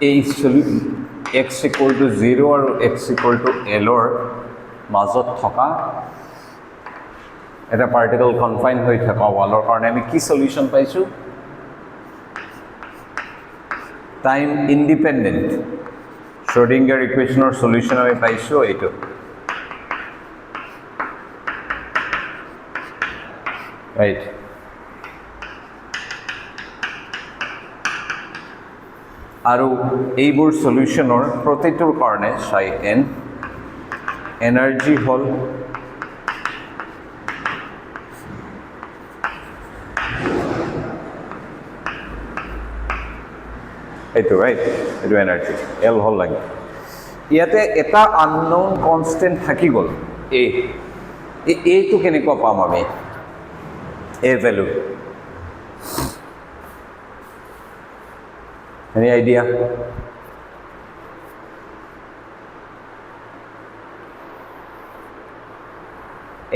এই x equal to 0 আৰু x equal to l ৰ মাজত থকা এটা পাৰ্টিকল কনফাইন হৈ থকা ৱালৰ কাৰণে আমি কি সলিউশন পাইছো টাইম ইন্ডিপেন্ডেন্ট শ্ৰোডিংগাৰ ইকুৱেশ্যনৰ সলিউশন আমি পাইছো এইটো ৰাইট আৰু এইবোৰ সলিউশনৰ প্ৰতিটোৰ কাৰণে চাই n এনাৰ্জি হল এইটো ৰাইট এইটো এনাৰ্জি l হল লাগে ইয়াতে এটা আননোন কনস্ট্যান্ট থাকি গল a টো কেনেকুৱা পাম আমি a value Any idea?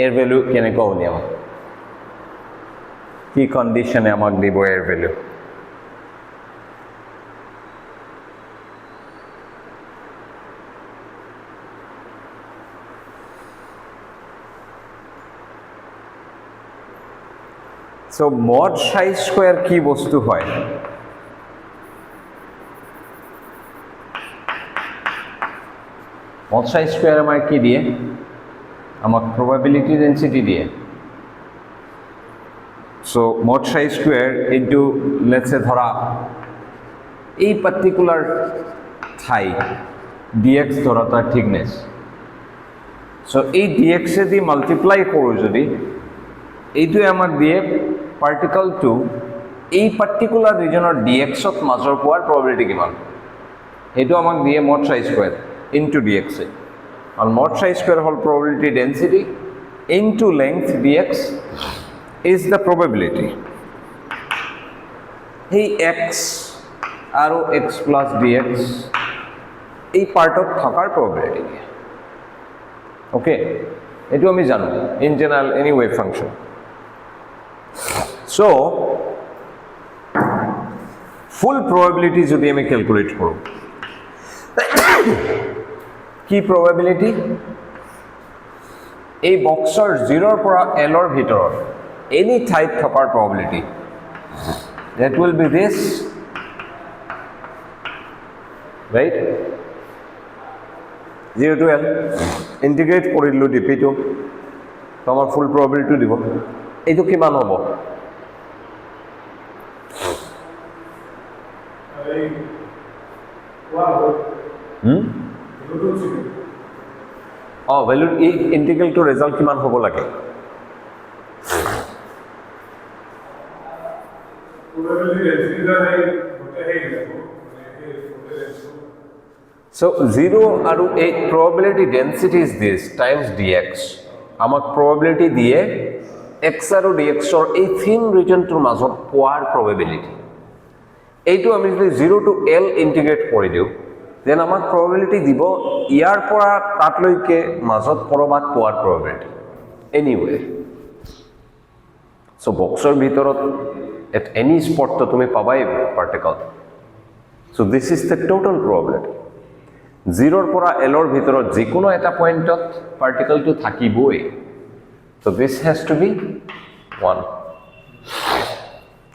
Air value কেনেকুৱা উলিয়াম কি কন্ডিশনে আমাক দিব air value so mod psi square কি বস্তু হয় mod psi square আমাক কি দিয়ে আমাক probability density দিয়ে so mod psi square into let's say ধরা এই particular ঠাই dx ধরা তার thickness so এই dx এ দি multiply করো যদি এইটো আমাক দিয়ে particle to এই particular regionৰ dx ত মাজৰ পোৱাৰ probability কিমান এইটো আমাক দিয়ে mod psi square into dx and mod psi square whole probability density into length dx is the probability hey x arrow x plus dx এই part of থাকার probability okay এটো আমি জানো in general any wave function so full probability যদি আমি calculate করব কি probability এই বক্সৰ 0 পৰা l ৰ ভিতৰত any type থকাৰ probability that will be this right 0 to l integrate কৰিলো dp টো তোমাৰ full probability দিব এইটো কিমান হ'ব value integral to result কিমান হ'ব লাগে so 0 আৰু a probability density is this times dx আমাক probability দিয়ে x আৰু dx ৰ এই thin region টোৰ মাজত পোৱাৰ probability এইটো আমি যদি 0 to l integrate কৰি দিও then আমাক probability দিব ইয়াৰ পৰা তাতলৈকে মাজত কৰবাত পোৱাৰ probability anywhere so বক্সৰ ভিতৰত at any spot তো তুমি পাবাই particle so this is the total probability 0 ৰ পৰা l ৰ ভিতৰত যিকোনো এটা পইণ্টত particle টো থাকিবই so this has to be 1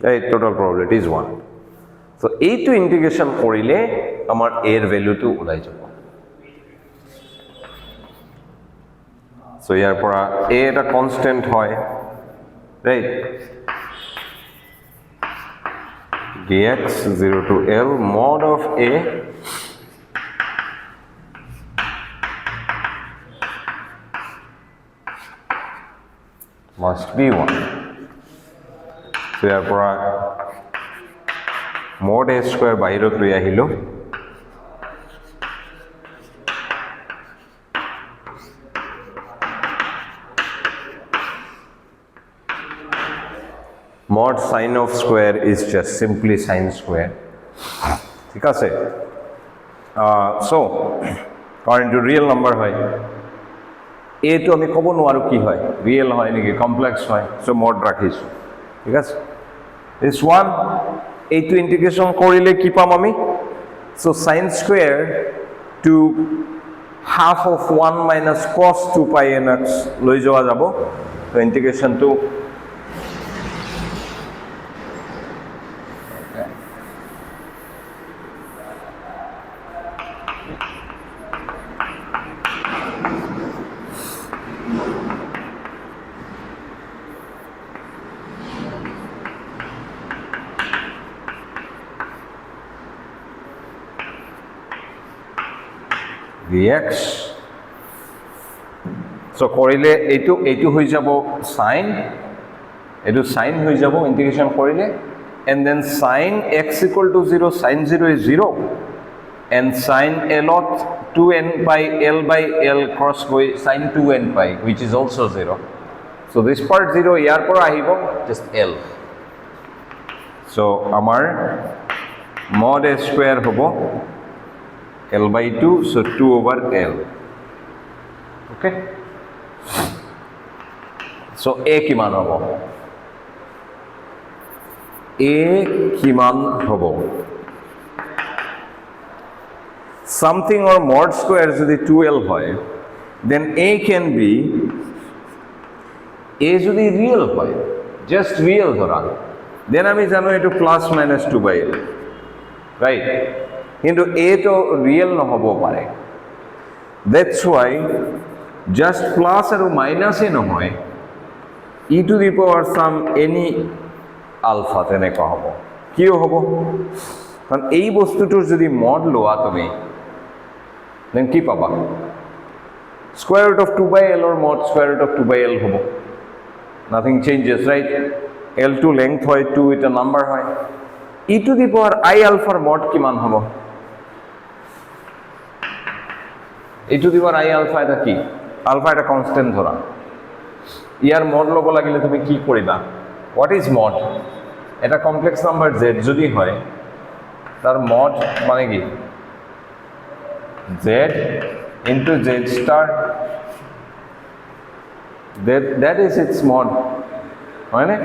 right total probability is 1 so এইটো ইন্টিগ্রেশন কৰিলে আমাৰ a ৰ ভ্যালু টো ওলাই যাব so ইয়াৰ পৰা a এটা কনস্ট্যান্ট হয় right dx 0 to l mod of a must be 1 so ইয়াৰ পৰা mod a square বাহিৰত লৈ আহিলো mod sine of square is just simply sine square ঠিক আছে so কারণ to real number হয় a তো আমি কব নোৱাৰো কি হয় ৰিয়েল হয় নেকি কমপ্লেক্স হয় so mod ৰাখিছো ঠিক আছে this one এইটো ইন্টিগ্ৰেশন কৰিলে কি পাম আমি So sine square to half of 1 minus cos 2 pi nx লৈ যোৱা যাব তো ইন্টিগ্ৰেশন টু dx so কৰিলে এইটো হৈ যাব sin এইটো sin হৈ যাব ইন্টিগ্ৰেশন কৰিলে and then sin x equal to 0 sin 0 is 0 and sin l of 2n by l by l cross হৈ sin 2n pi which is also 0 so this part 0 ইয়াৰ পৰা আহিব just l so আমাৰ mod a square হ'ব L by 2, so 2 over L. Okay? So A kiman hobo? A kiman hobo? Something or mod square jodi 2L hoy, then A can be A jodi real hoy, just real dhora. Then ami jano eto plus minus 2 by L. Right? কিন্তু a তো real নহব পারে that's why just plus আর মাইনাসে নহয় e to the power some any alpha তেনেকুৱা হ'ব কিয় হ'ব কাৰণ এই বস্তুটোৰ যদি মড লোৱা তুমি দেন কি পাবা square root of 2 by l or mod square root of 2 by l হ'ব nothing changes right l to length হয় 2 এটা নাম্বার হয় e to the power i আলফার মড কিমান হ'ব e to the power I alpha এটা কি alpha এটা কনস্ট্যান্ট ধরা ইয়ার মড লব লাগিলে তুমি কি করিবা হোয়াট ইজ মড এটা কমপ্লেক্স নাম্বার z যদি হয় তার মড মানে কি z into z star that is its mod হয় না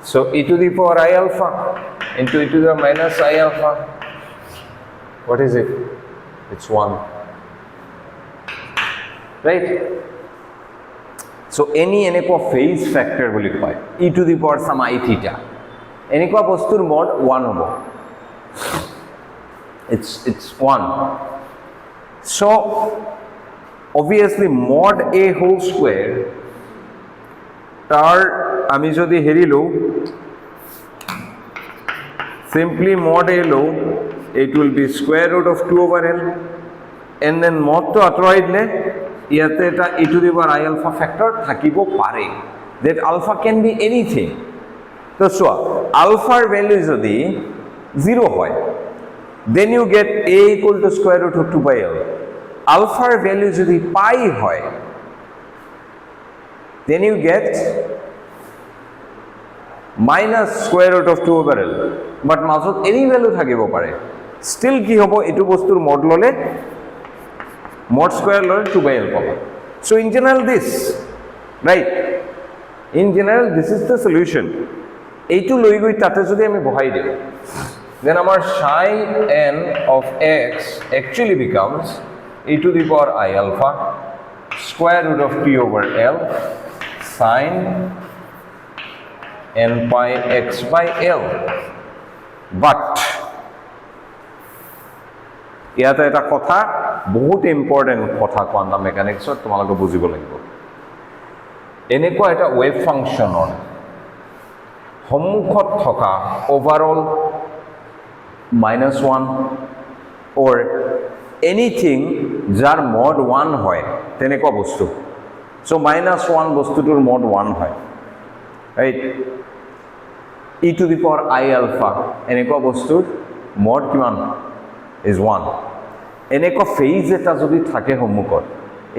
so e to the power I alpha into e to the minus I alpha what is it it's 1 right so any এনেকুৱা phase factor বুলি কয় e to the power some I theta এনেকুৱা বস্তুৰ mod 1 হ'ব it's 1 so obviously mod a whole square তাৰ আমি যদি হেৰি লও simply mod a low it will be square root of 2 over l and then mod to atroid le ইয়াতে এটা e to the power I alpha factor থাকিব পারে that alpha can be anything তো so alpha value যদি 0 হয় then you get a equal to square root of 2 by l alpha value যদি pi হয় then you get minus square root of 2 over l but মাজত any value থাকিব পাৰে still কি হ'ব এটো বস্তুৰ মড ললে mod square lole 2 by l পাবা so in general this right in general this is the solution এইটো লৈ গৈ তাতে যদি আমি বহাই দিও then our psi n of x actually becomes e to the power I alpha square root of t over l sin n pi x by l but ইয়াতে এটা কথা বহুত ইম্পৰ্টেন্ট কথা কোৱান্টাম মেকানিক্সত তোমালোকে বুজিব লাগিব এনেকুৱা এটা ওয়েভ ফাংশনৰ সম্মুখত থকা ওভাৰঅল -1 or anything যাৰ mod 1 হয় তেনেকুৱা বস্তু so -1 বস্তুটোৰ mod 1 হয় right e to the power I alpha এনেকুৱা বস্তুৰ mod কিমান is 1 এনেকুৱা ফেজ এটা যদি থাকে সম্মুখত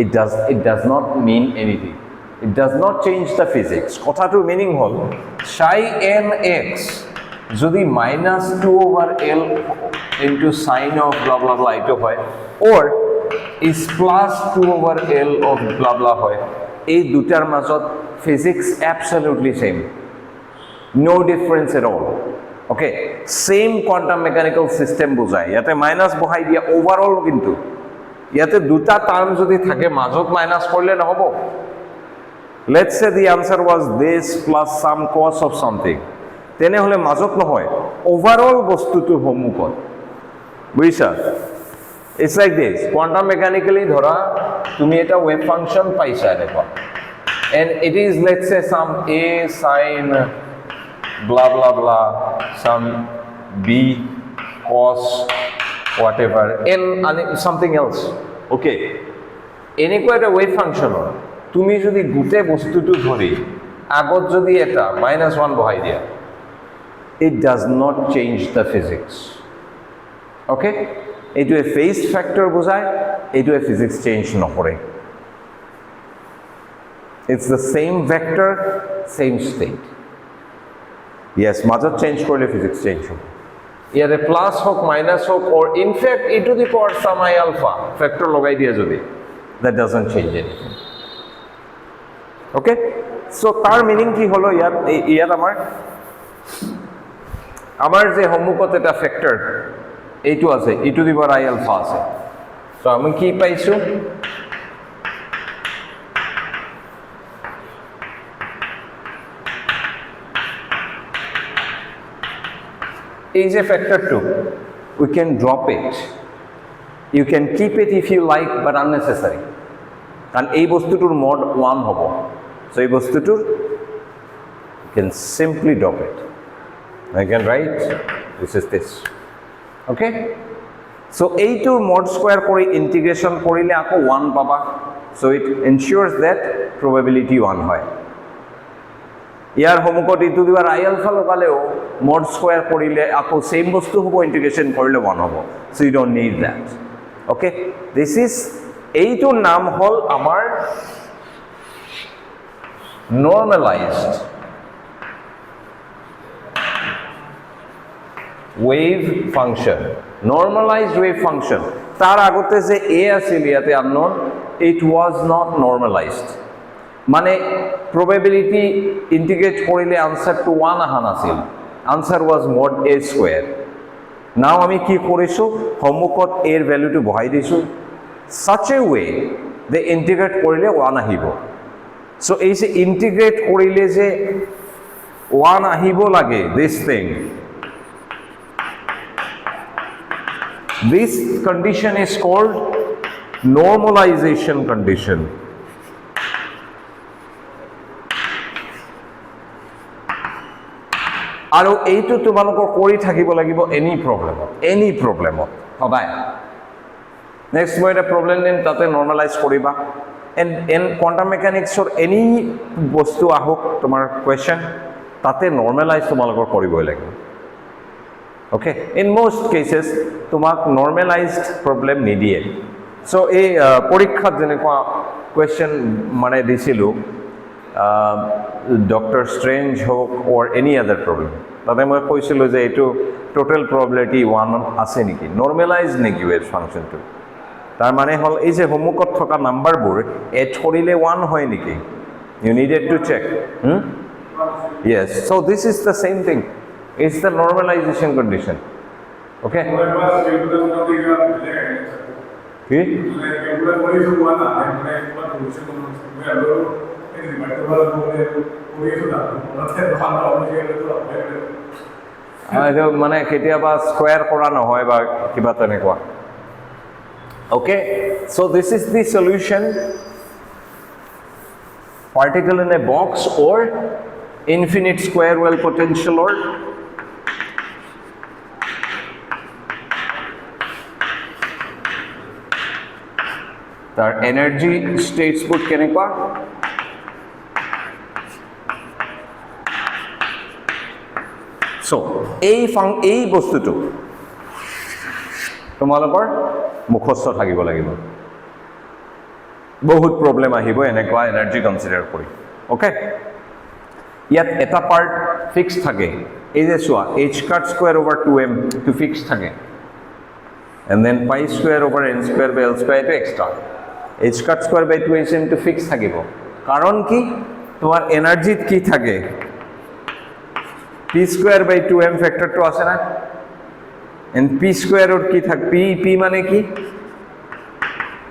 it does not mean anything it does not change the physics কথাটোৰ মিনিং হল psi n x যদি -2 over l into sin of blah blah blah এটো হয় or is plus 2 over l of blah blah হয় এই দুটাৰ মাজত physics absolutely same no difference at all okay same quantum mechanical system বোঝায় ইয়াতে minus বহাই দিয়া ওভারঅল কিন্তু ইয়াতে দুটা টার্ম যদি থাকে মাজত মাইনাস করলে নহব let's say the answer was this plus some cos of something তেনেহলে মাজত নহয় ওভারঅল বস্তুটো সন্মুখত বুঝিছা it's like this quantum mechanically ধরা তুমি এটা ওয়েভ ফাংশন পাইছা এনেকুৱা and it is let's say some a sin blah blah blah some b cos whatever n something else okay এনেকুৱা এটা ওয়েভ ফাংশন তুমি যদি গুটে বস্তুটো ধৰি আগত যদি এটা -1 বহাই দিয়া it does not change the physics okay এইটো এ ফেজ ফ্যাক্টর বোঝায় এইটো এ ফিজিক্স চেঞ্জ নকৰে it's the same vector same state yes মাজত চেঞ্জ কৰিলে ফিজিক্স চেঞ্জ হ'ব ইয়াৰে প্লাস হোক মাইনাস হোক or in fact e to the power some I alpha factor লগাই দিয়া যদি that doesn't change anything okay so তার মিনিং কি হলো ইয়াত আমার যে সম্মুখত এটা ফ্যাক্টর এইটো আছে e to the power I alpha আছে so আমি কি পাইছো is a factor 2 we can drop it you can keep it if you like but unnecessary কারণ এই বস্তুটোর mod 1 হবো so এই বস্তুটোর you can simply drop it I can write this is this okay so এইটোৰ mod square কৰি integration কৰিলে আকৌ 1 পাবা so it ensures that probability 1 হয় ইয়ার হোমোকট ইটো দিবার আই আলফা লগালেও মড স্কয়ার করিলে আপো সেম বস্তু হবো ইন্টিগ্রেশন করলে 1 হবো so you don't need that okay this is এইটোর নাম হল আমার normalised wave function normalised wave function তার আগতে যে এ আছিল ইয়াতে unknown it was not normalised মানে probability integrate করিলে answer to 1 আহা নাছিল answer was mod a square now আমি কি কৰিছো সম্মুখত a এর ভ্যালুটো বহাই দিছো such a way they integrate করিলে 1 আহিব so এই যে integrate করিলে যে 1 আহিব লাগে this thing this condition is called normalization condition আৰু এইটো তোমালোকৰ কৰি থাকিব লাগিব এনি প্ৰবলেমত সদায় নেক্সট মই এটা প্ৰবলেম দিম তাতে নৰ্মালাইজ কৰিবা এন কোৱান্টাম মেকানিক্সৰ এনি বস্তু আহক তোমাৰ কোৱেশ্চন তাতে নৰ্মালাইজ তোমালোকৰ কৰিবই লাগিব ওকে ইন মোস্ট কেसेस তোমাক নৰ্মালাইজড প্ৰবলেম নিদিয়ে সো এই পৰীক্ষাত যেনেকুৱা কোৱেশ্চন মানে দিছিলো Dr. Strange hook or any other problem তাতে মই কৈছিলো যে এটো টোটাল প্রবাবিলিটি 1 আছে নেকি নরমালাইজ নেকি ওয়েভ ফাংশনটো তার মানে হল এই যে হোমোকত থকা নাম্বাৰবোৰ এড কৰিলে 1 হয় নেকি you needed to check yes so this is the same thing it's the normalization condition okay মানে কেতিয়াবা স্কয়ার করা নহয় বা কিবা তেনেকুৱা okay so this is the solution particle in a box or infinite square well potential or তার energy states board কেনেকুৱা so এই বস্তুটো তোমালোকৰ মুখস্থ থাকিব লাগিব বহুত প্ৰবলেম আহিব এনেকুৱা এনাৰ্জি কনসিডাৰ কৰি ওকে ইয়াত এটা পাৰ্ট ফিক্স থাকে এই যে চোৱা h cut square over 2m to fix থাকে and then pi square over n square by l square to extra h cut square by 2m to fix থাকিব কারণ কি তোমার এনার্জি কি থাকে p square by 2m factor to আছে না and p square ওর কি থাক p মানে কি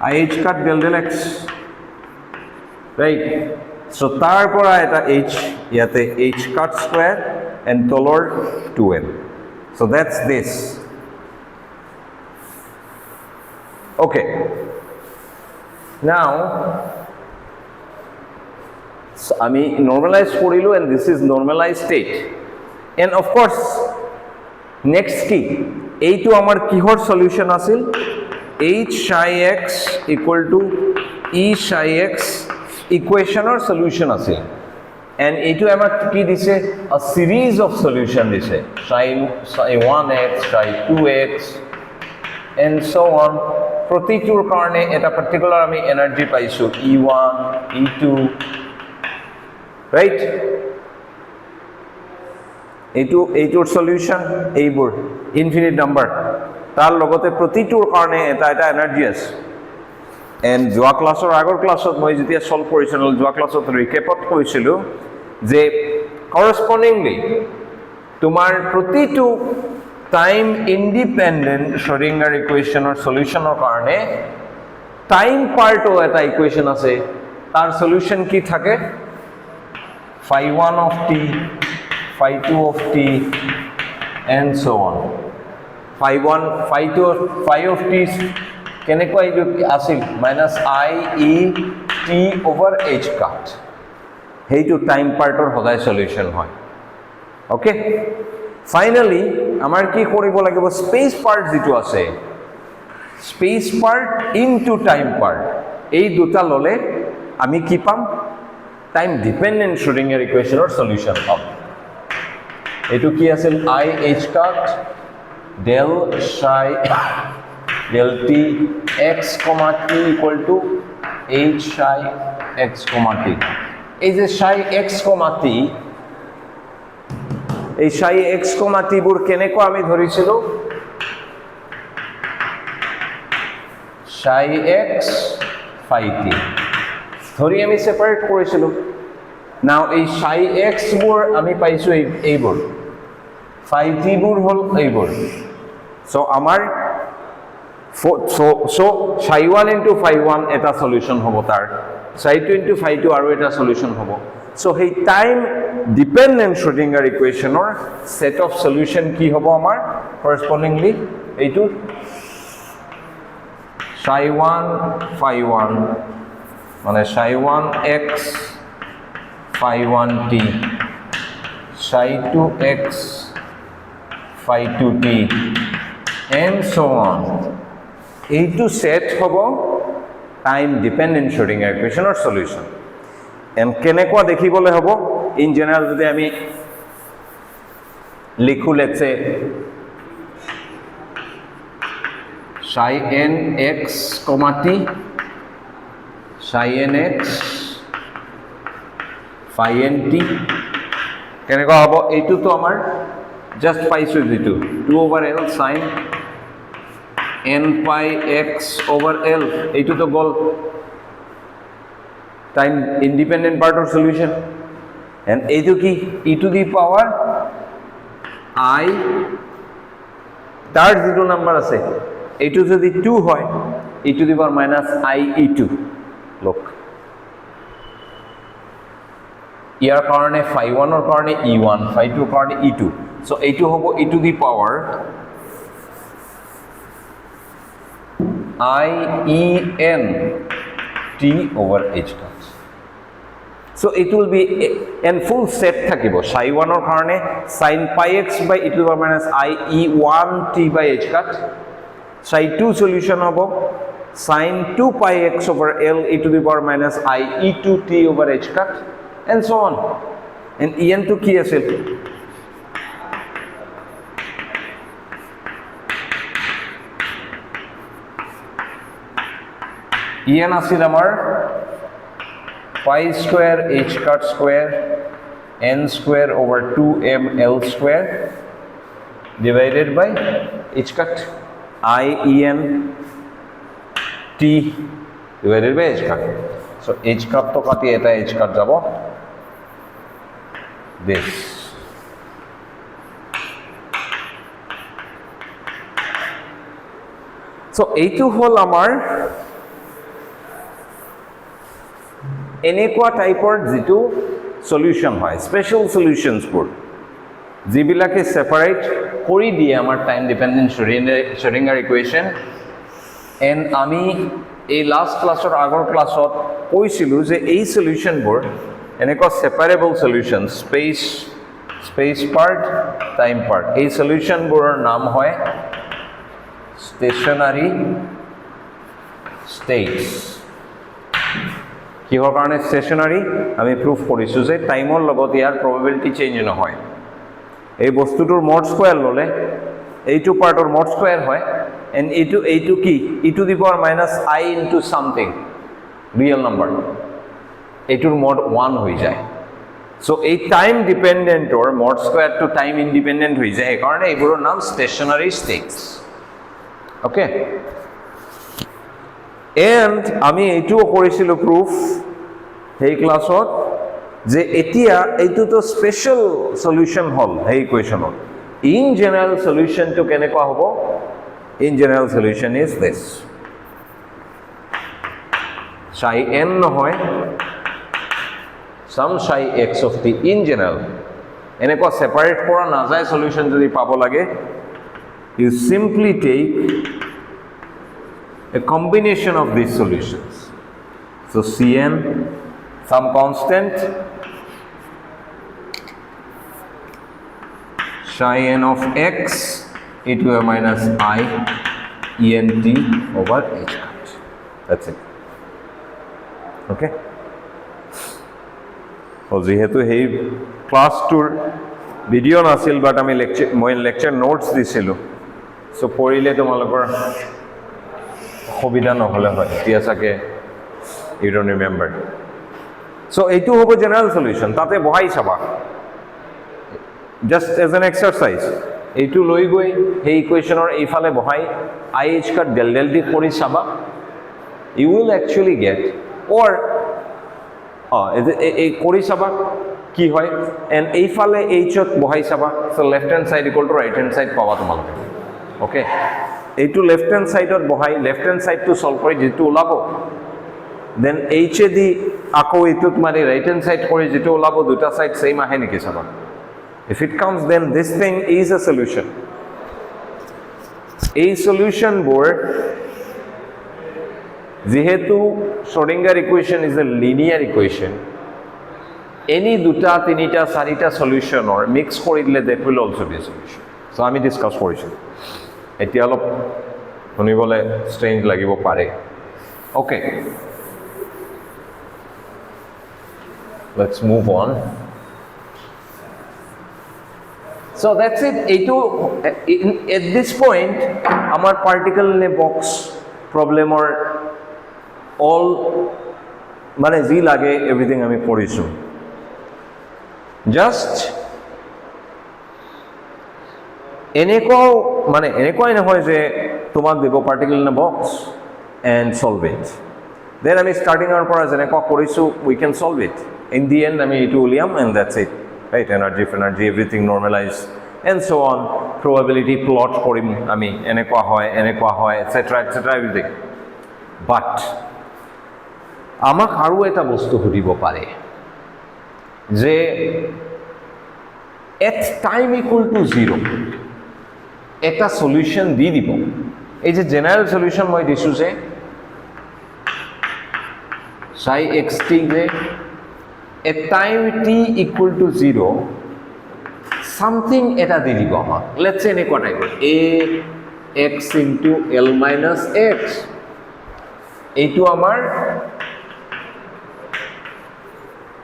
h cut del del x right so তারপর এটা h ইয়াতে h cut square and তলর 2m so that's this okay now so আমি normalize করিলো and this is normalized state and of course next কি এইটো আমার কিহৰ সলিউশন আছিল h psi x equal to e psi x ইকুয়েশনৰ solution আছিল and এইটো আমাক কি দিছে a series of solution দিছে psi 1x psi 2x and so on প্ৰতিটোৰ কাৰণে এটা পাৰ্টিকুলাৰ আমি এনাৰ্জি পাইছো e1 e2 right এইটোৰ সলিউশন এইবোৰ ইনফিনিট নাম্বাৰ তাৰ লগতে প্ৰতিটোৰ কাৰণে এটা এনাৰ্জি আছে এণ্ড যোৱা ক্লাছৰ আগৰ ক্লাছত মই যেতিয়া সলভ কৰিছিলো যোৱা ক্লাছত ৰিকেপত কৈছিলো যে কৰসপন্ডিংলি তোমাৰ প্ৰতিটো টাইম ইন্ডিপেন্ডেন্ট শ্ৰোডিঙ্গাৰ ইকুয়েশনৰ সলিউশনৰ কাৰণে টাইম পাৰ্টও এটা ইকুয়েশন আছে তাৰ সলিউশন কি থাকে phi 1 of t phi 2 of t and so on phi 1 phi 2 phi of t কেনেকৈ আছিল minus I e t over h cut হেইটো টাইম পাৰ্টৰ সদায় সলিউশন হয় ওকে ফাইনালি আমাৰ কি কৰিব লাগিব স্পেস পাৰ্ট যেটো আছে space part into time part এই দুটা ললে আমি কি পাম টাইম ডিপেন্ডেন্ট শ্ৰোডিঙ্গাৰ ইকুয়েশনৰ সলিউশন পাম এটো কি আছিল I h cut del psi del t x, t equal to h psi x, t এই যে psi x, t এই psi x, t বুৰ কেনেকৈ আমি ধৰিছিলো psi x phi t ধৰি আমি সেপাৰেট কৰিছিলো নাও এই psi x বুৰ আমি পাইছো এইবোৰ phi t বুৰ হল এইবোৰ সো আমাৰ so psi 1 into phi 1 এটা সলিউশন হ'ব তাৰ psi 2 into phi 2 আৰু এটা সলিউশন হ'ব so hey time dependent Schrödinger equationৰ set of solution কি হ'ব আমাৰ correspondingly এইটো psi 1 phi 1 মানে psi 1 x phi 1 t psi 2 x phi 2 t and so on এইটো সেট হ'ব টাইম ডিপেন্ডেন্ট Schrödinger ইকুয়েশনৰ সলিউশন এন্ড কেনেকুৱা দেখিবলৈ হ'ব ইন জেনাৰেল যদি আমি লিখো let's say psi n x, t psi n x phi n t কেনেকুৱা হ'ব এইটো তো আমাৰ জাস্ট পাইছো যেটো 2 over l sin n pi x over l এইটো তো গল টাইম ইন্ডিপেন্ডেন্ট পাৰ্টৰ সলিউশন এন্ড এইটো কি e to the power I তার যেটো নাম্বার আছে এইটো যদি 2 হয় e to the power minus I e2 লোক ইয়াৰ কাৰণে phi 1 ৰ কাৰণে e1 phi 2 ৰ কাৰণে e2 সো এইটো হ'ব e to the power I e n t over h cut so it will be in full set থাকিব psi 1 ৰ কাৰণে sin pi x by e to the power minus I e1 t by h cut psi 2 solution হ'ব sin 2 pi x over l e to the power minus I e2 t over h cut and so on and en to কি আছিল en আছিল আমাৰ pi square h cut square n square over 2m l square divided by h cut I en t divided by h cut so h cut to কাটি এটা h cut যাব this so এইটো হল আমাৰ এনেকুৱা টাইপৰ যেটো সলিউশন হয় special সলিউশনসবোৰ যিবিলাকে সেপাৰেট কৰি দিয়ে আমাৰ টাইম ডিপেন্ডেন্ট শ্ৰোডিঙ্গাৰ ইকুয়েশন এন্ড আমি এই লাস্ট ক্লাসৰ আগৰ ক্লাসত কৈছিলো যে এই সলিউশনবোৰ এনেকুৱা separable solution space part time part এই সলিউশনবোৰৰ নাম হয় স্টেশনাৰি স্টেটস কিহৰ কাৰণে স্টেশনাৰি আমি প্ৰুফ কৰিছো যে টাইমৰ লগত ইয়াৰ প্ৰবাবিলিটি চেঞ্জ নহয় এই বস্তুটোৰ মড স্কয়াৰ ললে এইটো পাৰ্টৰ মড স্কয়াৰ হয় এন্ড এইটো কি e to the power minus I into something real number এইটোৰ মড 1 হৈ যায় সো এই টাইম ডিপেন্ডেন্টৰ mod square to time independent হৈ যায় কাৰণ এইবোৰৰ নাম স্টেশনাৰি স্টেটস ওকে এন্ড আমি এইটোও কৰিছিলো প্ৰুফ এই ক্লাসত যে এতিয়া এইটো তো স্পেশাল সলিউশন হল এই ইকুয়েশনত ইন জেনারেল সলিউশন তো কেনেকুৱা হ'ব in general solution is this psi n নহয় some psi x of t in general এনেকুৱা সেপাৰেট কৰা নাযায় সলিউশন যদি পাব লাগে you simply take a combination of these solutions so cn some constant psi n of x e to a minus I ent over h hat that's it okay যেহেতু এই ক্লাসটোৰ video নাছিল বাট আমি lecture notes দিছিলো so পঢ়িলে তোমালোকৰ সুবিধা নহলে হয় এতিয়া চাগে ইউ ডোন্ট ৰিমেম্বাৰ সো এইটো হ'ব জেনারেল সলিউশন তাতে বহাই চাবা জাস্ট এজ এন এক্সারসাইজ এইটো লৈ গৈ এই ইকুয়েশনৰ এইফালে বহাই IH কাট ডেল ডেল ডি কৰি চাবা ইউ উইল একচুয়ালি গেট অৰ এই কৰি চাবা কি হয় এন্ড এইফালে এইচত বহাই চাবা so left hand side equal to right hand side পাবা তোমালোকে ওকে এইটো লেফট হ্যান্ড সাইডত বহাই লেফট হ্যান্ড সাইডটো সলভ কৰি যেটো ওলাব দেন এইচ এ দি আকৌ এইটোত মাৰি ৰাইট হ্যান্ড সাইড কৰি যেটো ওলাব দুটা সাইড সেম আহে নেকি চাবা if it comes then this thing is a solution a solution board যেহেতু Schrödinger equation is a linear equation any দুটা তিনিটা চাৰিটা সলিউশনৰ মিক্স কৰি দিলে that will also be a solution so আমি ডিসকাস কৰিছো এতিয়া অলপ শুনিবলৈ স্ট্ৰেঞ্জ লাগিব পাৰে okay let's move on so that's it at this point our particle in a box problem or all মানে জি লাগে everything আমি পঢ়িছো just এনেকুৱাই নহয় যে তোমাক দিব particle in a box and solve it then আমি starting our পৰা যেনেকুৱা কৰিছো we can solve it in the end আমি এইটো উলিয়াম and that's it right energy everything normalized and so on probability plot কৰিম আমি এনেকুৱা হয় etc everything but আমাক আৰু এটা বস্তু সুধিব পাৰে যে at time equal to 0 এটা সলিউশন দি দিব এই যে জেনারেল সলিউশন মই দিছো যে psi xt যে at time t equal to 0 something eta di dibo amar let's say এনেকুৱা type a x into l minus x এইটো আমাৰ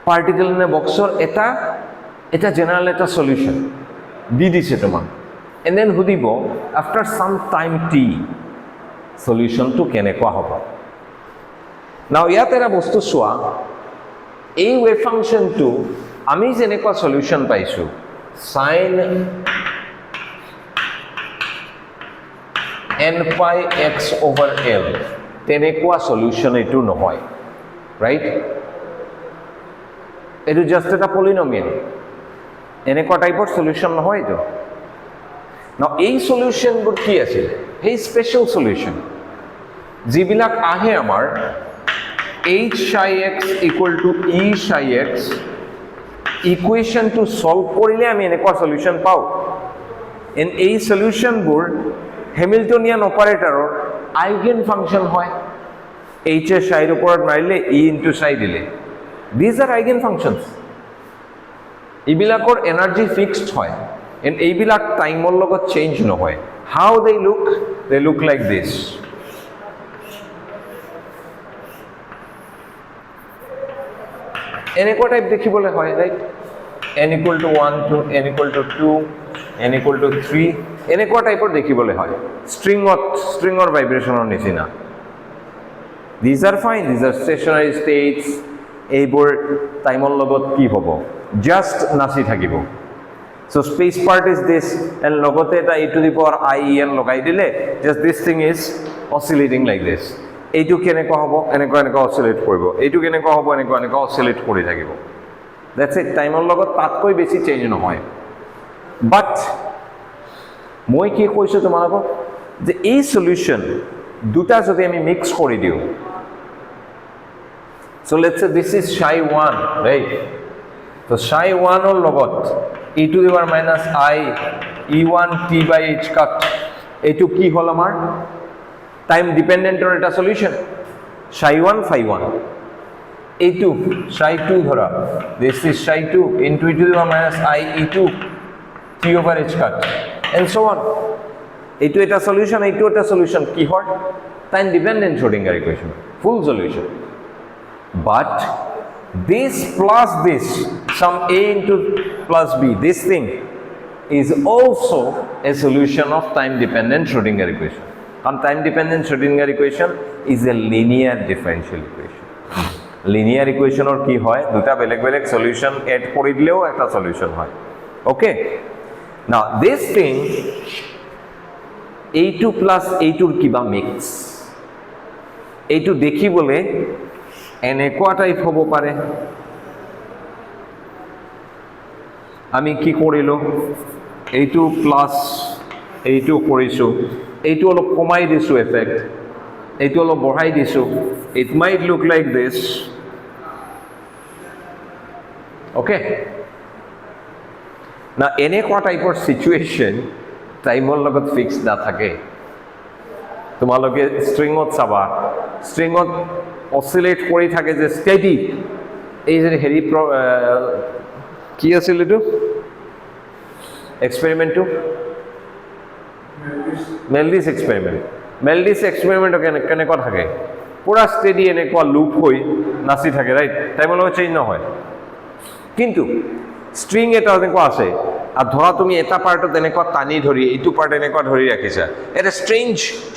পাৰ্টিকেল ইন এ বক্সৰ এটা জেনারেল এটা সলিউশন দি দিছে তোমাক and then সুধিব after some time t solution to কেনেকুৱা হ'ব now ইয়াত এটা বস্তু চোৱা এই ওয়েভ ফাংশনটো আমি যেনেকুৱা সলিউশন পাইছো sin n pi x over l তেনেকুৱা সলিউশন এটো নহয় ৰাইট এটো জাস্ট এটা পলিনোমিয়াল এনেকুৱা টাইপৰ সলিউশন নহয় তো নাও এই সলিউশন বোৰ কি আছিল এই স্পেশাল সলিউশন যিবিলাক আহে আমাৰ h psi x equal to e psi x ইকুৱেশ্যনটো সলভ কৰিলে আমি এনেকুৱা সলিউশন পাওঁ এন এই সলিউশনবোৰ হ্যামিল্টনিয়ান অপাৰেটৰৰ আইগেন ফাংশন হয় h এৰ psi এৰ উপৰত মাৰিলে e into psi দিলে these are eigen functions এইবিলাকৰ এনাৰ্জি ফিক্সড হয় এন্ড এইবিলাক টাইমৰ লগত চেঞ্জ নহয় how they look like this এনেকুৱা টাইপ দেখিবলৈ হয় right n equal to 1 to n equal to 2 n equal to 3 এনেকুৱা টাইপৰ দেখিবলৈ হয় ষ্ট্ৰিঙৰ ভাইব্ৰেশনৰ নিচিনা these are fine these are stationary states এইবোৰ টাইমৰ লগত কি হ'ব জাস্ট নাচি থাকিব so space part is this and লগতে এটা e to the power I en লগাই দিলে just this thing is oscillating like this এইটো কেনেকুৱা হ'ব এনেকুৱা অসিলেট কৰিব এইটো কেনেকুৱা হ'ব এনেকুৱা অসিলেট কৰি থাকিব দ্যাটস ইট টাইমৰ লগত তাতকৈ বেছি চেঞ্জ নহয় বাট মই কি কৈছো তোমালোকক যে এই সলিউশন দুটা যদি আমি মিক্স কৰি দিও so let's say this is psi 1 right so psi 1 or logot e to the power minus I e1 t by h cut etu ki hol amar time dependent or eta solution psi 1 phi 1 e2 psi 2 dhora this is psi 2 into e to the power minus I e2 t over h cut and so on etu eta solution ki hol time dependent Schrodinger equation full solution but this plus this some a into plus b this thing is also a solution of time dependent Schrodinger equation and time dependent Schrodinger equation is a linear differential equation linear equation or ki hoy duta beleg solution add kori dileo ekta solution hoy okay now this thing a2 plus a2 kiba mix a2 dekhi bole এনেকুৱা type হ'ব পাৰে আমি কি কৰিলো এইটো plus এইটো কৰিছো এইটো অলপ কমাই দিছো এফেক্ট এইটো অলপ বঢ়াই দিছো it might look like this okay না এনেকুৱা টাইপৰ সিচুৱেচন টাইমৰ লগত ফিক্স না থাকে তোমালোকে স্ট্ৰিঙত চাবা স্ট্ৰিঙত অসিলেট কৰি থাকে যে স্টেডি এই যে হেৰি কি আছিল এটো এক্সপেৰিমেন্টটো মেলডিস এক্সপেৰিমেন্ট কেনেকুৱা থাকে পুৰা স্টেডি এনেকুৱা লুপ হৈ নাচি থাকে ৰাইট টাইমৰ লগত চেঞ্জ নহয় কিন্তু স্ট্ৰিং এটা এনেকুৱা আছে আৰ ধৰা তুমি এটা পাৰ্টত এনেকুৱা টানি ধৰি এইটো পাৰ্ট এনেকুৱা ধৰি ৰাখিছা এটা স্ট্ৰেঞ্জ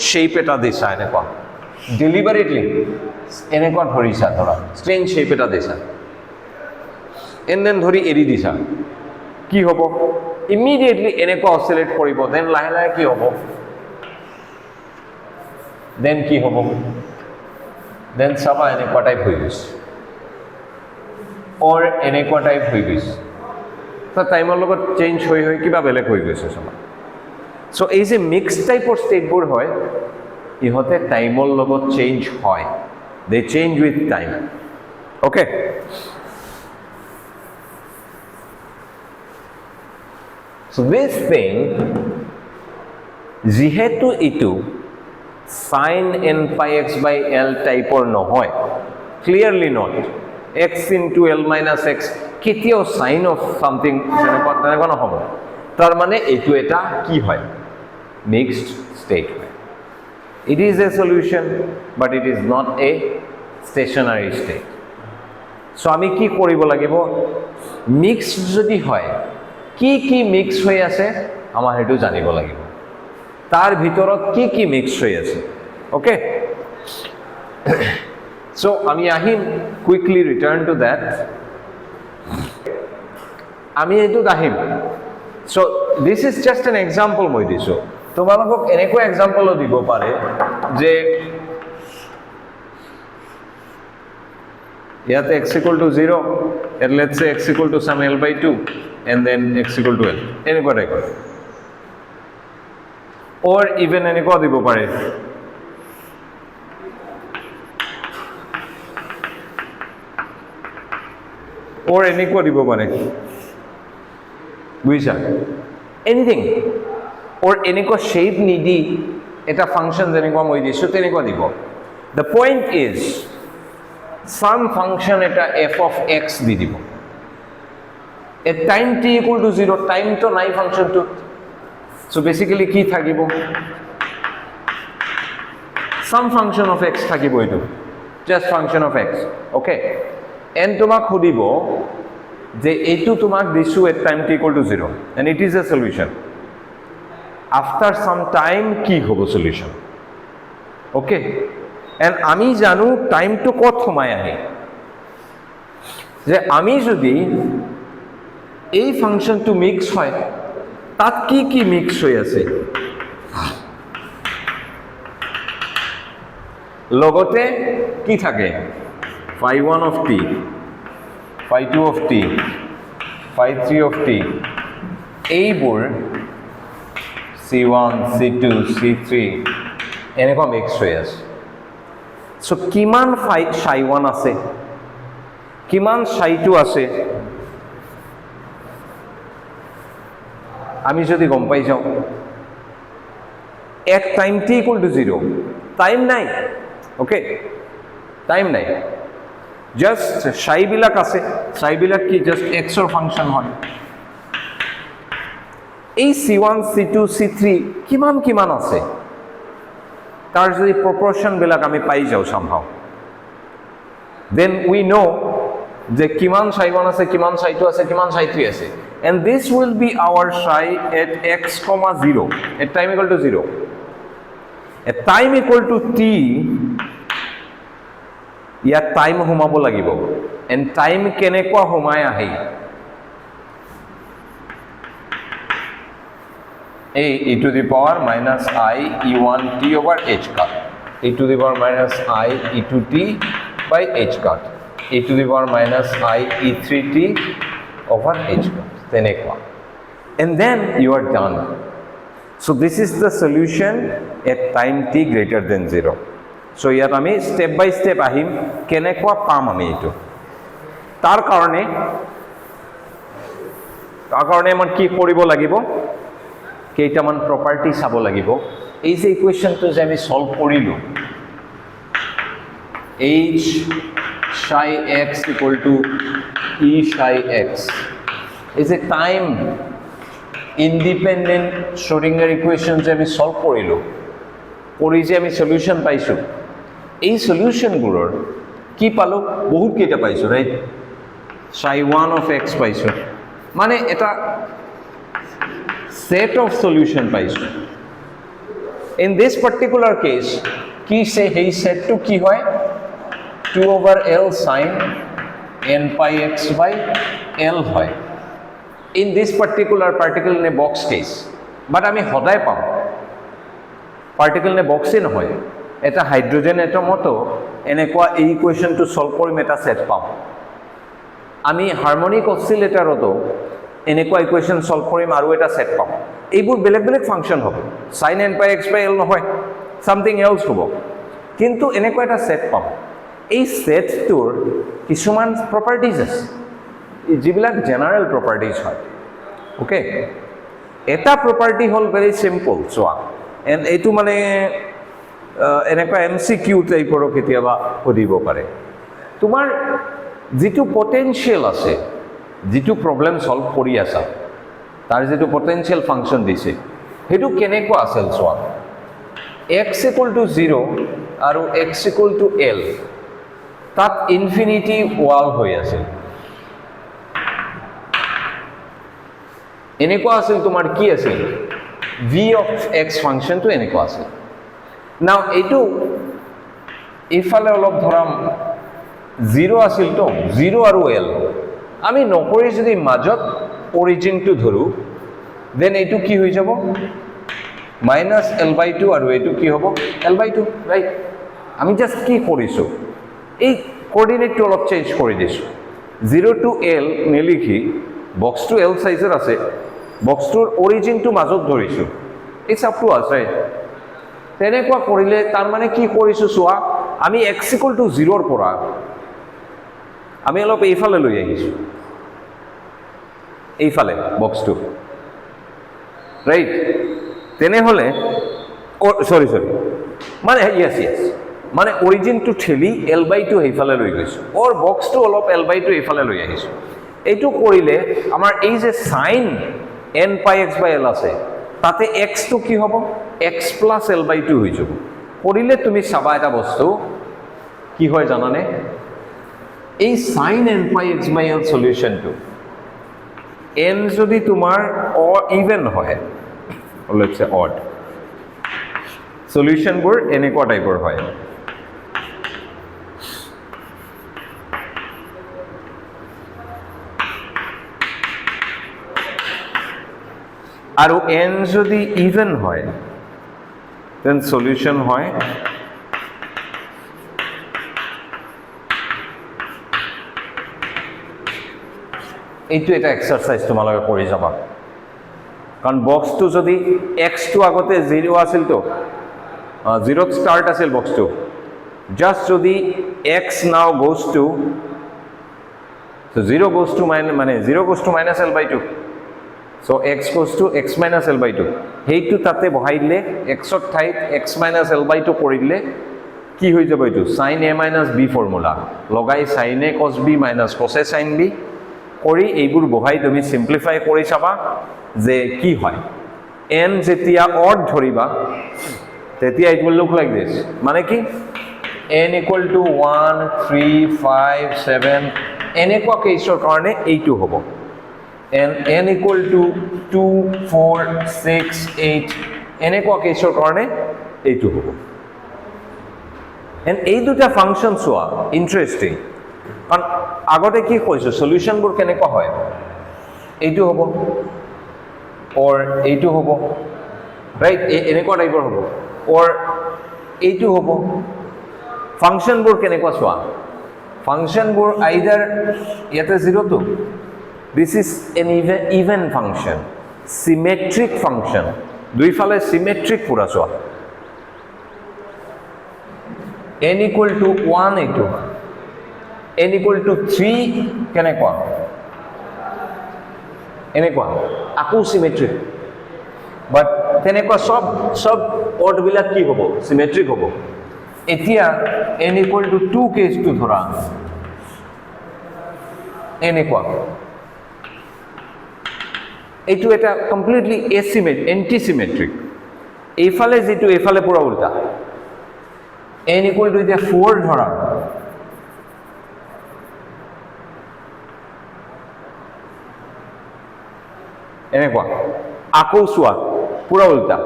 শেপ এটা দিছা এনেকুৱা ডেলিভাৰেটলি এনেকুৱা ধৰিছা ধৰা স্ট্ৰেঞ্জ শেপ এটা দিছা এণ্ড দেন ধৰি এৰি দিছা কি হ'ব ইমিডিয়েটলি এনেকুৱা অসিলেট কৰিব দেন লাহে লাহে কি হ'ব দেন চাবা এনেকুৱা টাইপ হৈ গৈছে অৰ এনেকুৱা টাইপ হৈ গৈছে তো টাইমৰ লগত চেঞ্জ হৈ কিবা বেলেগ হৈ গৈছে চাবা সো এই যে মিক্স টাইপৰ ষ্টেটবোৰ হয় ইহঁতে টাইমৰ লগত চেঞ্জ হয় they change with time okay so this thing যেহেতু ইটো sin n pi x by l type or নহয় clearly not x into l minus x কেতিয়াও sin of something তেনেকুৱা নহব তাৰ মানে এইটো এটা কি হয় mixed state হয় it is a solution but it is not a stationary state so আমি কি কৰিব লাগিব mixed যদি হয় কি মিক্স হৈ আছে আমাৰ হেতু জানিব লাগিব তাৰ ভিতৰত কি মিক্স হৈ আছে ওকে so আমি আহিম quickly return to that আমি এইটো আহিম so this is just an example মই দিছো তোমালোকক এনেকুৱা এক্সাম্পলও দিব পাৰে যে ইয়াতে x equal to 0 and let's say x equal to some l by 2 and then x equal to l এনেকুৱা টাইপৰ or even এনেকুৱা দিব পাৰে or এনেকুৱা দিব পাৰে বুজিছা এনিথিং or এনেকুৱা শেপ নিদি এটা ফাংশন যেনেকুৱা মই দিছো তেনেকুৱা দিব the point is some function এটা f of x দি দিব at time t equal to 0 time to নাই function to so basically কি থাকিব some function of x থাকিব এটো just function of x okay and তোমাক খুদিব যে এটো তোমাক দিছো at time t equal to 0 and it is a solution after some time কি হ'ব solution okay and আমি জানো time to কত সময় আহে যে আমি যদি এই ফাংশনটো মিক্স হয় তাত কি মিক্স হৈ আছে লগতে কি থাকে phi 1 of t phi 2 of t phi 3 of t এইবোৰ c1 c2 c3 এনেকুৱা মিক্স হৈ আছে সো কিমান psi 1 আছে কিমান psi 2 আছে আমি যদি গম পাই যাও এক time t equal to 0 time নাই ওকে টাইম নাই জাস্ট psi বিলাক আছে psi বিলাক কি জাস্ট x এর ফাংশন হয় এই c1 c2 c3 কিমান আছে তার যদি প্রপোর্শন বিলাক আমি পাই যাও somehow then we know যে কিমান psi 1 আছে কিমান psi 2 আছে কিমান psi 3 আছে and this will be our psi at x, 0 at time equal to 0 at time equal to t ইয়াত টাইম হোমাব লাগিব and টাইম কেনেকুৱা হোমায় আহে e to the power minus I e1 t over h cut e to the power minus I e2 t by h cut e to the power minus I e3 t over h cut তেনেকুৱা and then you are done so this is the solution at time t greater than 0 so ইয়াত আমি step by step আহিম কেনেকুৱা পাম আমি এটো তাৰ কাৰণে আমাৰ কি কৰিব লাগিব কেইটামান প্ৰপাৰ্টি চাব লাগিব এই যে ইকুৱেশনটো যে আমি সলভ কৰিলো h psi x equal to e psi x is a time independent Schrodinger equation যে আমি সলভ কৰিলো কৰি যে আমি সলিউশন পাইছো এই সলিউশন গুলোৰ কি পালো বহুত কেইটা পাইছো রাইট psi 1 of x পাইছো মানে এটা set of solution পাইছো in this particular case কি সে এই set to কি হয় 2 over l sin n pi x by l হয় in this particular particle in a box case but আমি সদায় পাম particle in a box এ নহয় এটা হাইড্রোজেন এটমতো এনেকুৱা এই ইকুৱেশনটো সলভ কৰিম এটা সেট পাম আমি হাৰমনিক অসিলেটৰতো এনেকুৱা ইকুৱেশন সলভ কৰিম আৰু এটা সেট পাম এইবোৰ বেলেগ ফাংশন হ'ব sin n pi x by l নহয় সামথিং এলস হ'ব কিন্তু এনেকুৱা এটা সেট পাম এই সেটটোৰ কিছুমান প্ৰপাৰ্টিজ আছে যিবিলাক জেনাৰেল প্ৰপাৰ্টিজ হয় ওকে এটা প্ৰপাৰ্টি হল ভেৰি সিম্পল চোৱা এন্ড এইটো মানে এনেকুৱা এমসিকিউ টাইপৰ কেতিয়াবা সুধিব পাৰে তোমাৰ যেটো পটেনশিয়াল আছে যেটো প্ৰবলেম সলভ কৰি আছা তাৰ যেটো পটেনশিয়াল ফাংশন দিছে হেতু কেনেকুৱা আছিল চোৱা x equal to 0 আৰু x equal to l তাত ইনফিনিটি ওয়াল হৈ আছে এনেকুৱা আছিল তোমাৰ কি আছিল v of x function to এনেকুৱা আছিল নাও এইটো ইফালে অলপ ধৰাম 0 আছিল তো 0 আৰু l আমি নকৰি যদি মাজত অৰিজিন টু ধৰু দেন এইটো কি হৈ যাব minus l/2 আৰু এইটো কি হ'ব l/2 ৰাইট আমি জাস্ট কি কৰিছো এই কোঅৰ্ডিনেটটো অলপ চেঞ্জ কৰি দিছো 0 to l নেলিখি বক্স টু l সাইজৰ আছে বক্সটোৰ অৰিজিনটো মাজত ধৰিছো it's up to us right তেনেকুৱা কৰিলে তাৰ মানে কি কৰিছো চোৱা আমি x = 0 ৰ পৰা আমি অলপ এইফালে লৈ আহিছো এইফালে বক্সটো ৰাইট তেনেহ'লে সৰি মানে য়েছ মানে অৰিজিনটো ঠেলি L/2 সেইফালে লৈ গৈছোঁ অৰ বক্সটো অলপ L/2 এইফালে লৈ আহিছোঁ এইটো কৰিলে আমাৰ এই যে sign n pi x by l আছে তাতে x টো কি হ'ব x plus L/2 হৈ যাব কৰিলে তুমি চাবা এটা বস্তু কি হয় জানানে এই sin n pi x by l সলিউশনটো n যদি তোমাৰ ইভেন হয় let's say odd সলিউশনবোৰ এনেকুৱা টাইপৰ হয় আৰু n যদি ইভেন হয় দেন সলিউশন হয় এইটো এটা এক্সাৰসাইজ তোমালোকে কৰি যাবা কাৰণ বক্সটো যদি x টো আগতে 0 আছিল তো 0 স্টার্ট আছিল বক্সটো জাস্ট যদি x now goes to so 0 goes to মানে 0 goes to minus L/2 so x goes to x minus L/2 হেইটো তাতে বহাই দিলে x ৰ ঠাইত x minus L/2 কৰিলে কি হৈ যাব এইটো sin a minus b formula লগাই sin a cos b minus cos a sin b কৰি এইবোৰ বহাই তুমি সিম্পলিফাই কৰি চাবা যে কি হয় n যেতিয়া অড ধৰিবা তেতিয়া it will look like this মানে কি n equal to 1 3 5 7 এনেকুৱা কেছৰ কাৰণে এইটো হ'ব n equal to 2 4 6 8 এনেকুৱা কেছৰ কাৰণে এইটো হ'ব and এই দুটা ফাংশন সোয়া ইন্টাৰেস্টিং কাৰণ আগতে কি কৈছো সলিউশনবোৰ কেনেকুৱা হয় এইটো হ'ব or এইটো হ'ব ৰাইট এনেকুৱা টাইপৰ হ'ব or এইটো হ'ব ফাংশনবোৰ কেনেকুৱা সোয়া ফাংশনবোৰ আইদাৰ ইয়াতে 0 তো this is an even function symmetric function দুইফালে symmetric পুৰা সোয়া n equal to 1 এইটো n equal to 3 কেনেকুৱা এনেকুৱা আকো symmetric but তেনেকুৱা সব অড বিলাক কি হ'ব symmetric হ'ব এতিয়া n equal to 2 কেস টো ধৰা এনেকুৱা এইটো এটা কমপ্লিটলি asymmetric anti-symmetric এইফালে যেটো এইফালে পুৰা উল্টা n equal to এতিয়া 4 ধৰা এনেকুৱা আকো সোয়া পুৰা উল্টা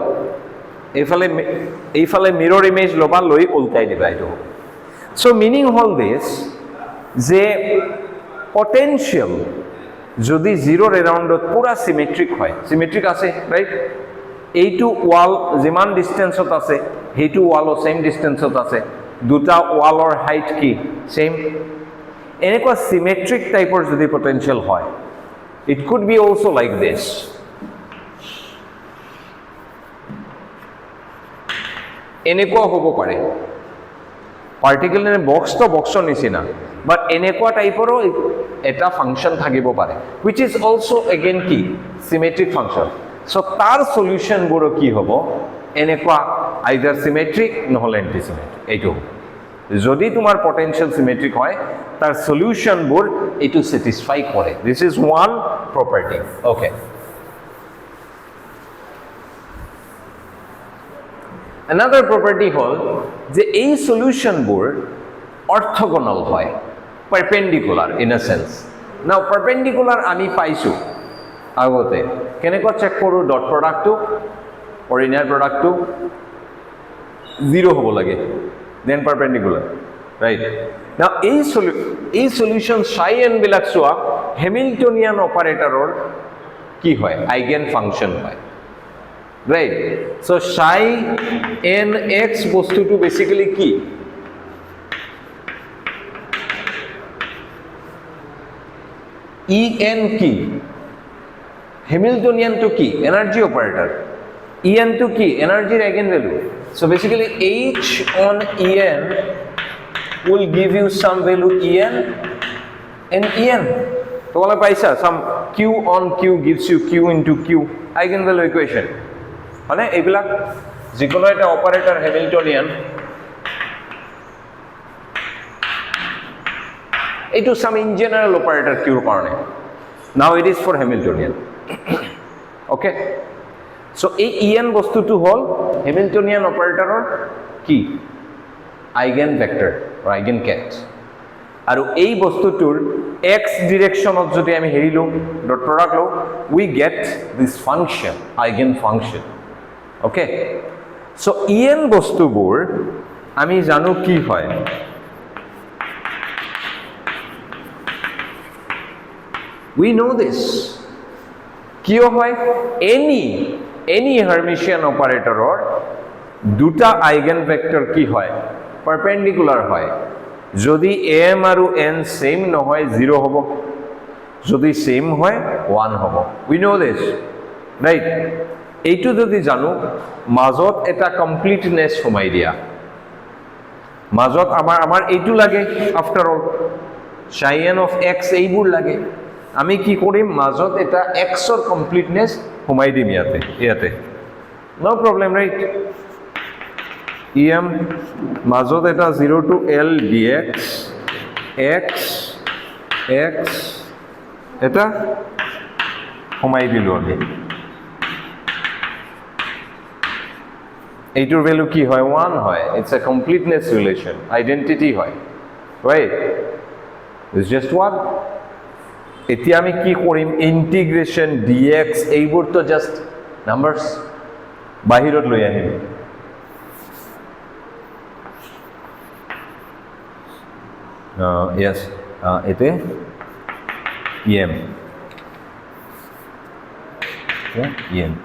এইফালে মিরর ইমেজ লবা লৈ উল্টাই দিবা এইটো সো মিনিং হল দিস যে পটেনশিয়াল যদি 0 এরাউন্ডত পুরা সিমেট্রিক হয় সিমেট্রিক আছে রাইট এইটো ওয়াল যিমান ডিসটেন্সত আছে হেইটো ওয়ালও সেম ডিসটেন্সত আছে দুটা ওয়ালৰ হাইট কি সেম এনেকুৱা সিমেট্ৰিক টাইপৰ যদি পটেনশিয়াল হয় it could be also like this এনেকুৱা হ'ব পাৰে পাৰ্টিকুলাৰ বক্স তো বক্সৰ নিচিনা বাট এনেকুৱা টাইপৰো এটা ফাংশন থাকিব পাৰে which is also again কি symmetric function so তাৰ সলিউশন বোৰ কি হ'ব এনেকুৱা either symmetric নহলে anti-symmetric এইটো যদি তোমাৰ পটেনশিয়াল সিমেট্ৰিক হয় তাৰ সলিউশন বোৰ এটো স্যাটিসফাই করে this is one property okay another property হল যে এই সলিউশন বোৰ অর্থোগোনাল হয় perpendicular in a sense now perpendicular আমি পাইছো আগতে কেনেকৈ চেক কৰো ডট প্ৰডাক্টটো or inner product 0 হ'ব লাগে then perpendicular right now এই solution psi n বিলাক সোয়া হ্যামিল্টনিয়ান অপাৰেটৰৰ কি হয় আইগেন ফাংশন হয় right so psi n x বস্তুটো বেসিক্যালি কি en কি হ্যামিল্টনিয়ান তো কি এনার্জি অপারেটর en to কি এনার্জির eigenvalue so basically h on en will give you some value en and en তোমালে পাইছা some Q on Q gives you Q into Q eigenvalue equation মানে এইবিলাক যিকোনো এটা অপাৰেটৰ হ্যামিল্টনিয়ান এইটো সাম in general operator Q কারণে নাও it is for Hamiltonian okay so এই en বস্তুটো হল হ্যামিল্টনিয়ান অপাৰেটৰৰ কি আইগেন ভেক্টৰ or আইগেন কেট আৰু এই বস্তুটোৰ x ডিৰেকশনত যদি আমি হেৰি লওঁ ডট প্ৰডাক্ট লওঁ we get this function eigen function okay so en বস্তুবোৰ আমি জানো কি হয় we know this কিয় হয় any Hermitian operatorৰ দুটা আইগেন ভেক্টৰ কি হয় পাৰপেন্ডিকুলাৰ হয় যদি m আৰু n সেম নহয় 0 হ'ব যদি সেম হয় 1 হ'ব we know this right এইটো যদি জানো মাজত এটা কমপ্লিটনেস সোমাই দিয়া মাজত আমাৰ এইটো লাগে after all psi n of x এইবোৰ লাগে আমি কি কৰিম মাজত এটা x ৰ কমপ্লিটনেস সোমাই দিম ইয়াতে নো প্ৰবলেম ৰাইট em মাজত এটা 0 to l dx x এটা সোমাই দিলো আমি এইটোৰ ভ্যালু কি হয় 1 হয় it's a completeness relation identity হয় ৰাইট ইটস জাস্ট 1 এতিয়া আমি কি কৰিম ইন্টিগ্ৰেশন dx এইবোৰ তো জাস্ট নাম্বাৰস বাহিৰত লৈ আহিম yes ite em em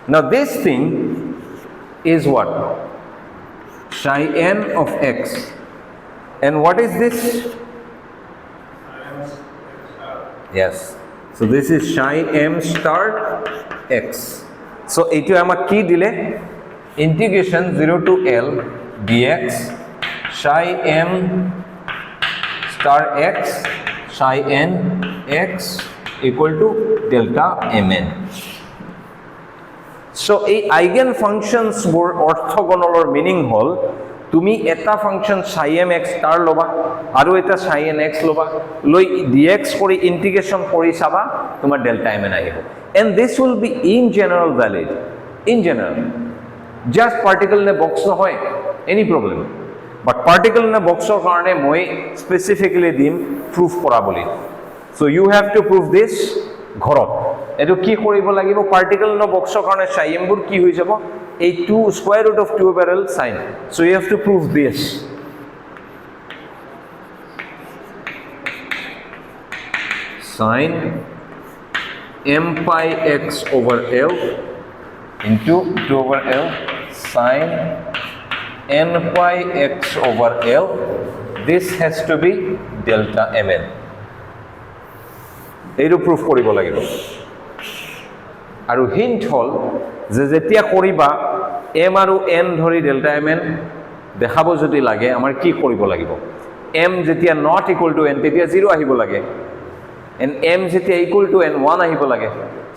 now this thing is what psi n of x and what is this yes so this is psi m star x so etu amak ki dile integration 0 to l dx psi m star x psi n x equal to delta mn so এই eigen functions বোৰ অৰ্থগোনালৰ meaning হল তুমি এটা function psi m x star লবা আৰু এটা psi n x লবা লৈ dx কৰি ইন্টিগ্ৰেশন কৰি চাবা তোমাৰ ডেল্টা mn আহিব and this will be in general valid in general just particle নে box নহয় any problem but particle in a box or karone moi specifically dim proof kora boli so you have to prove this ঘরত এটো কি কৰিব লাগিব particle in a box or karone psi m bur কি হৈ যাব এই 2 square root of 2 over l sin so you have to prove this sin m pi x over l into 2 over l sin n pi x over l this has to be delta mn এইটো proof কৰিব লাগিব আৰু hint হল যে যেতিয়া কৰিবা m আৰু n ধৰি delta mn দেখাব যদি লাগে আমাৰ কি কৰিব লাগিব m যেতিয়া not equal to n তেতিয়া 0 আহিব লাগে and m যেতিয়া equal to n 1 আহিব লাগে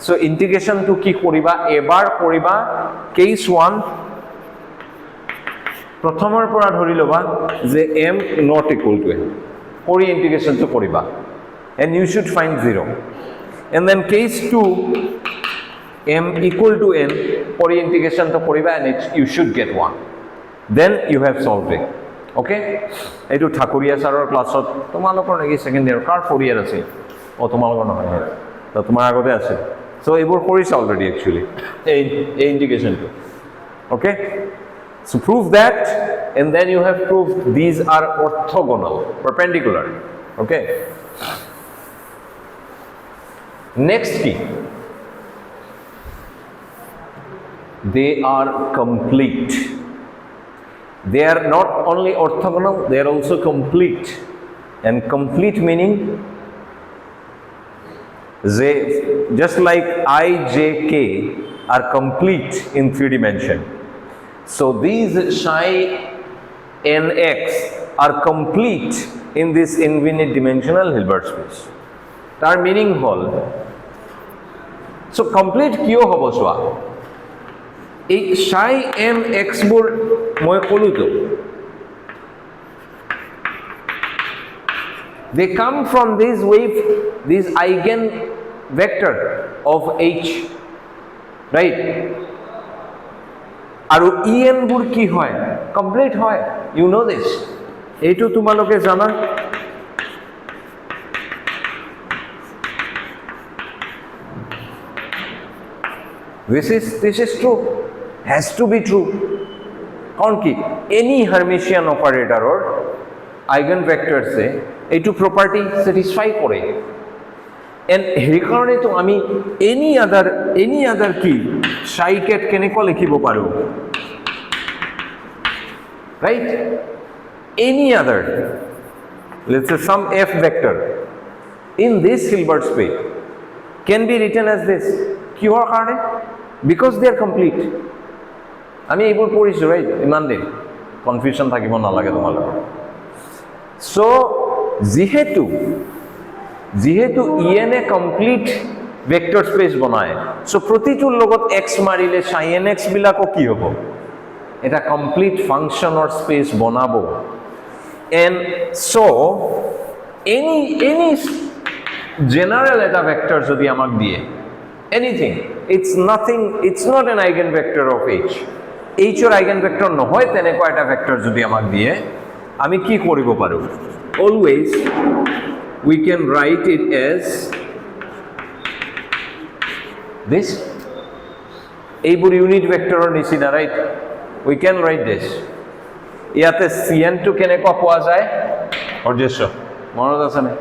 so integration to কি কৰিবা এবাৰ কৰিবা case 1 প্ৰথমৰ পৰা ধৰি লবা যে m not equal to n কৰি ইন্টিগ্ৰেশন তো কৰিবা and you should find 0 and then case 2 m equal to n কৰি ইন্টিগ্ৰেশন তো কৰিবা and you should get 1 then you have solved it okay এইটো ঠাকুৰীয়া ছাৰৰ ক্লাছত তোমালোকৰ নেকি সেকেন্ড ইয়াৰ কাৰ 4 ইয়াৰ আছে ও তোমালোকৰ নহয় তো তোমাৰ আগতে আছে so এইবোৰ কৰিছা অলৰেডি একচুয়ালি এই ইন্টিগ্রেশন তো okay so prove that and then you have proved these are orthogonal perpendicular okay next key they are complete they are not only orthogonal they are also complete and complete meaning they just like I j k are complete in 3 dimension so these psi nx are complete in this infinite dimensional Hilbert space তাৰ meaning হল so complete কিয় হ'ব চোৱা এই psi m x বোৰ মই কলোতো they come from this wave this eigen vector of h right আৰু en বোৰ কি হয় কমপ্লিট হয় you know this এইটো তোমালোকে জানা this is true has to be true কারণ কি any hermitian operator or eigen vectors se এইটো property satisfy করে and এই কারণে তো আমি any other কি psi ket কেনেকৈ লিখিব পাৰো right any other let's say some f vector in this Hilbert space can be written as this কিহৰ কাৰণে because they are complete আমি এইবোৰ পঢ়িছো right ইমান দিন কনফিউজন থাকিব নালাগে তোমালোকৰ so যেহেতু en এ কমপ্লিট ভেক্টৰ স্পেস বনায় so প্ৰতিটোৰ লগত x মাৰিলে psi nx বিলাকো কি হ'ব এটা কমপ্লিট ফাংশনৰ স্পেস বনাবো and so any general eta vector যদি আমাক দিয়ে anything it's not an eigenvector of h h or eigenvector নহয় তেনেকুৱা এটা vector যদি আমাক দিয়ে আমি কি কৰিব পাৰো always we can write it as this এইবোৰ unit vectorৰ নিচিনা right we can write this ইয়াতে cn টো কেনেকুৱা পোৱা যায় অৰ্জেশ মনত আছে নে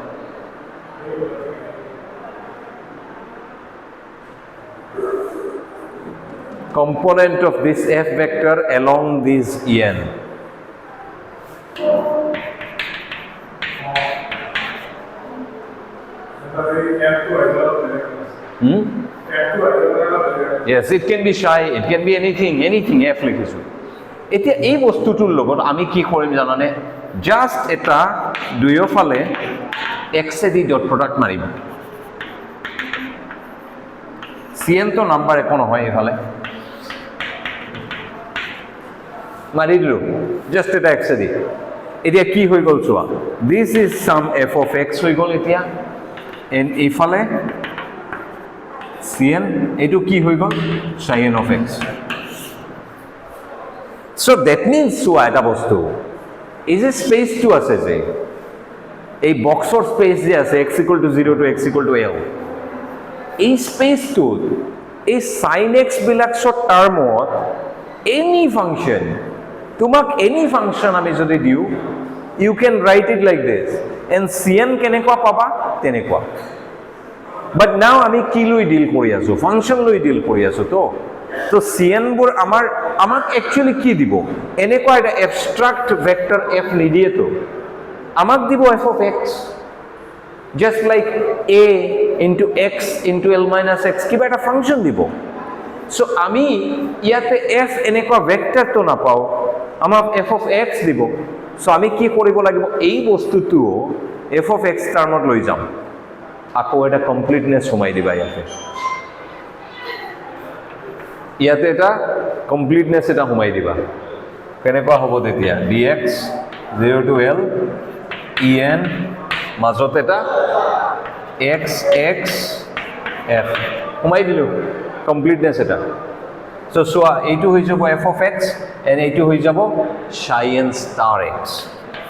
component of this f vector along this en yes it can be psi it can be anything f লিখিছো এতিয়া এই বস্তুটোৰ লগত আমি কি কৰিম জানানে জাস্ট এটা দুয়োফালে x এ দি ডট প্ৰডাক্ট মাৰিম cn তো নাম্বাৰ একো নহয় এফালে মাৰি দিলো জাস্ট এটা x এ দি এতিয়া কি হৈ গল চোৱা this is some f of x হৈ গল এতিয়া and এফালে cn এটো কি হৈ গল sin of x so that means চোৱা এটা বস্তু এই যে স্পেস টো আছে যে এই বক্সৰ স্পেস যে আছে x = 0 to x = l এই স্পেস টো এই sin x বিলাকৰ টার্মত any function তোমাক any function আমি যদি দিও you can write it like this and cn কেনেকুৱা পাবা তেনেকুৱা but now আমি কি লৈ ডিল কৰি আছো ফাংশন লৈ ডিল কৰি আছো তো cn বোৰ আমাক একচুয়ালি কি দিব এনেকুৱা এটা abstract vector f নিদিয়ে তো আমাক দিব f of x just like a into x into l minus x কিবা এটা ফাংশন দিব so আমি ইয়াতে f এনেকুৱা ভেক্টৰ তো না পাও আমাক f of x দিব so আমি কি কৰিব লাগিব এই বস্তুটো f of x টার্মত লৈ যাম আকৌ এটা কমপ্লিটনেস সোমাই দিবা ইয়াতে এটা কমপ্লিটনেস এটা সোমাই দিবা কেনেকুৱা হ'ব তেতিয়া dx 0 to l en মাজত এটা x x f সোমাই দিলো কমপ্লিটনেস এটা so সোয়া এইটো হৈ যাব f of x and এইটো হৈ যাব psi n star x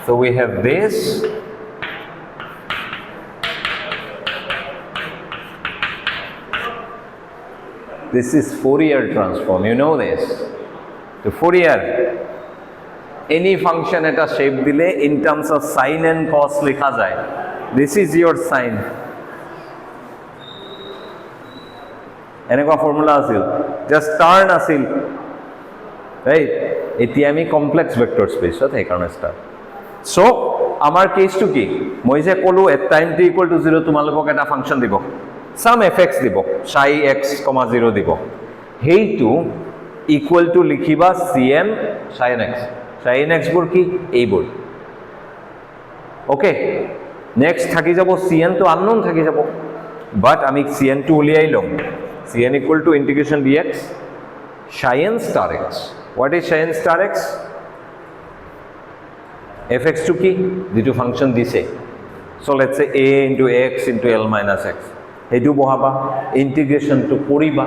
so we have this this is Fourier transform you know this the Fourier any function eta shape dile in terms of sin and cos likha jay this is your sin enekwa formula asil just turn asil right etia ami complex vector space ot he karone star so amar case to ki moi je kolu at time t equal to 0 tumalok eta function dibo some fx দিব psi x, 0 দিব হেইটো equal to লিখিবা cn sin x বোৰ কি এইবোৰ okay next থাকি যাব Cn তো আননোন থাকি যাব বাট আমি Cn টো উলিয়াই লম Cn equal to integration dx psi n star x. What is psi n star x? fx to কি যেটো ফাংশন দিছে so let's say a into x into l minus x এইটো বহাবা ইন্টিগ্রেশন টু কৰিবা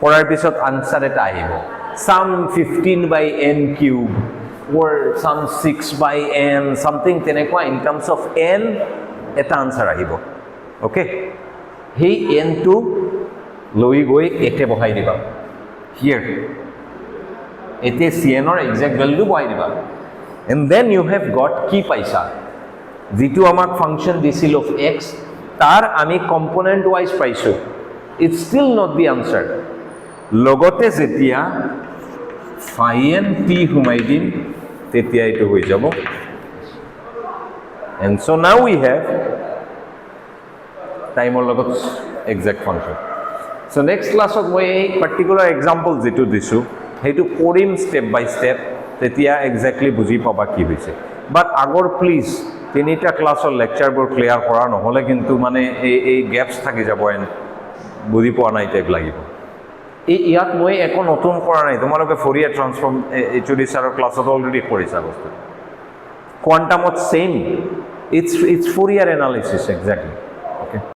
কৰাৰ পিছত আনসার এটা আহিব some 15 by n cube or some 6 by n something তেনেকুৱা in terms of n এটা আনসার আহিব ওকে হেই n টো লৈ গৈ এতে বহাই দিবা here এতে Cn or exact value বহাই দিবা and then you have got কি পাইছা যেটো আমাক ফাংশন দিছিল of x তার আমি কম্পোনেন্ট ওয়াইজ পাইছো it's still not the answer লগতে যেতিয়া phi n t হুমাই দিম তেতিয়া এটো হৈ যাব and so now we have টাইমৰ লগত exact function so next class of মই এই particular example যেটো দিছো হেতু কৰিম step by step তেতিয়া exactly বুজি পাবা কি হৈছে বাট আগৰ প্লিজ তিনিটা ক্লাছৰ লেকচাৰবোৰ ক্লিয়াৰ কৰা নহলে কিন্তু মানে এই গ্যাপস থাকি যাব এন বুজি পোৱা নাই টাইপ লাগিব এই ইয়াত মই একো নতুন কৰা নাই তোমালোকে ফৰিয়াৰ ট্ৰান্সফৰ্ম এইচডি সাৰৰ ক্লাছত অলৰেডি কৰিছা বস্তু কোয়ান্টামত সেম ইটস ফৰিয়াৰ এনালাইসিস এক্স্যাক্টলি